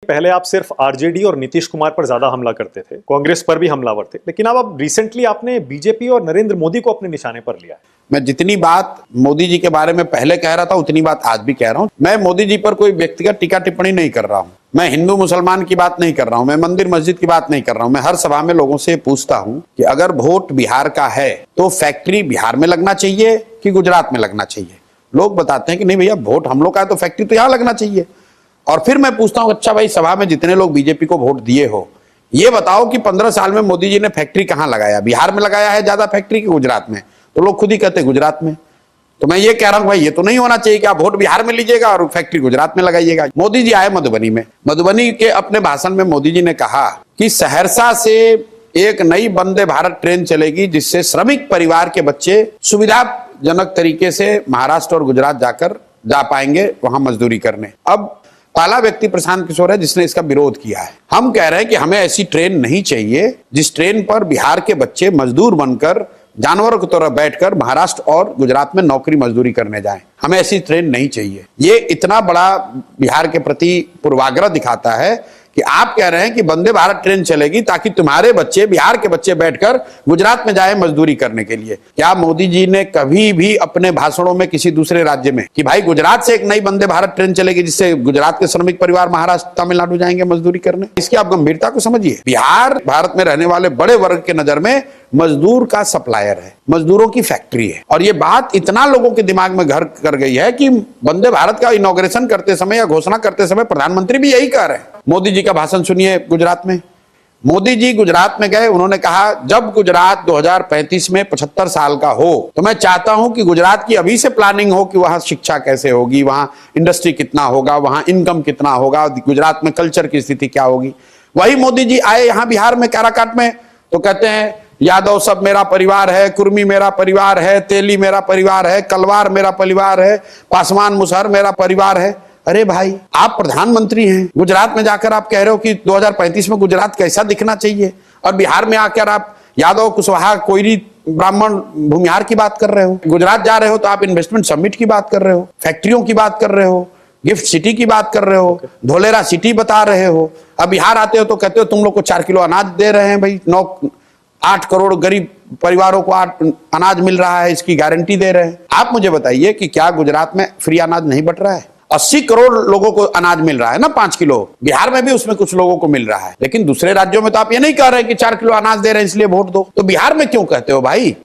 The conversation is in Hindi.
पहले आप सिर्फ आरजेडी और नीतीश कुमार पर ज्यादा हमला करते थे, कांग्रेस पर भी हमलावर थे, लेकिन अब रिसेंटली आपने बीजेपी और नरेंद्र मोदी को अपने निशाने पर लिया है। मैं जितनी बात मोदी जी के बारे में पहले कह रहा था उतनी बात आज भी कह रहा हूं। मैं मोदी जी पर कोई व्यक्तिगत टीका टिप्पणी नहीं कर रहा हूं। मैं हिंदू मुसलमान की बात नहीं कर रहा हूं। मैं मंदिर मस्जिद की बात नहीं कर रहा हूं। मैं हर सभा में लोगों से पूछता हूं कि अगर वोट बिहार का है तो फैक्ट्री बिहार में लगना चाहिए कि गुजरात में लगना चाहिए। लोग बताते हैं कि नहीं भैया, वोट हम लोग का है तो फैक्ट्री तो यहां लगना चाहिए। और फिर मैं पूछता हूं, अच्छा भाई, सभा में जितने लोग बीजेपी को वोट दिए हो, ये बताओ कि 15 साल में मोदी जी ने फैक्ट्री कहां लगाया? बिहार में लगाया है ज्यादा फैक्ट्री कि गुजरात में? तो लोग खुद ही कहते हैं गुजरात में। तो मैं ये कह रहा हूं भाई, ये तो नहीं होना चाहिए कि आप वोट बिहार में लीजिएगा और फैक्ट्री गुजरात में लगाइएगा। मोदी जी आए मधुबनी में, मधुबनी के अपने भाषण में मोदी जी ने कहा कि सहरसा से एक नई वंदे भारत ट्रेन चलेगी जिससे श्रमिक परिवार के बच्चे सुविधाजनक तरीके से महाराष्ट्र और गुजरात जा पाएंगे वहां मजदूरी करने। अब पहला व्यक्ति प्रशांत किशोर है जिसने इसका विरोध किया है। हम कह रहे हैं कि हमें ऐसी ट्रेन नहीं चाहिए जिस ट्रेन पर बिहार के बच्चे मजदूर बनकर जानवरों की तरह बैठकर महाराष्ट्र और गुजरात में नौकरी मजदूरी करने जाएं। हमें ऐसी ट्रेन नहीं चाहिए। ये इतना बड़ा बिहार के प्रति पूर्वाग्रह दिखाता है कि आप कह रहे हैं कि वंदे भारत ट्रेन चलेगी ताकि तुम्हारे बच्चे, बिहार के बच्चे बैठकर गुजरात में जाए मजदूरी करने के लिए। क्या मोदी जी ने कभी भी अपने भाषणों में किसी दूसरे राज्य में कि भाई गुजरात से एक नई वंदे भारत ट्रेन चलेगी जिससे गुजरात के श्रमिक परिवार महाराष्ट्र तमिलनाडु जाएंगे मजदूरी करने? इसकी आप गंभीरता को समझिए। बिहार भारत में रहने वाले बड़े वर्ग के नजर में मजदूर का सप्लायर है, मजदूरों की फैक्ट्री है। और ये बात इतना लोगों के दिमाग में घर कर गई है कि वंदे भारत का इनॉग्रेशन करते समय या घोषणा करते समय प्रधानमंत्री भी यही कह रहे हैं। मोदी जी का भाषण सुनिए गुजरात में। मोदी जी गुजरात में गए, उन्होंने कहा जब गुजरात 2035 में 75 साल का हो तो मैं चाहता हूं कि गुजरात की अभी से प्लानिंग हो कि वहां शिक्षा कैसे होगी, वहां इंडस्ट्री कितना होगा, वहां इनकम कितना होगा, गुजरात में कल्चर की स्थिति क्या होगी। वही मोदी जी आए यहां बिहार में काराकाट में तो कहते हैं यादव सब मेरा परिवार है, कुर्मी मेरा परिवार है, तेली मेरा परिवार है, कलवार मेरा परिवार है, पासवान मुसहर मेरा परिवार है। अरे भाई, आप प्रधानमंत्री हैं, गुजरात में जाकर आप कह रहे हो कि 2035 में गुजरात कैसा दिखना चाहिए, और बिहार में आकर आप यादव, कुशवाहा, कोयरी, ब्राह्मण, भूमिहार की बात कर रहे हो। गुजरात जा रहे हो तो आप इन्वेस्टमेंट समिट की बात कर रहे हो, फैक्ट्रियों की बात कर रहे हो, गिफ्ट सिटी की बात कर रहे हो, धोलेरा सिटी बता रहे हो। अब बिहार आते हो तो कहते हो तुम लोग को 4 किलो अनाज दे रहे हैं। भाई 8 करोड़ गरीब परिवारों को अनाज मिल रहा है, इसकी गारंटी दे रहे हैं। आप मुझे बताइए कि क्या गुजरात में फ्री अनाज नहीं बट रहा है? 80 करोड़ लोगों को अनाज मिल रहा है ना, 5 किलो। बिहार में भी उसमें कुछ लोगों को मिल रहा है, लेकिन दूसरे राज्यों में तो आप ये नहीं कह रहे कि 4 किलो अनाज दे रहे हैं इसलिए वोट दो। तो बिहार में क्यों कहते हो भाई?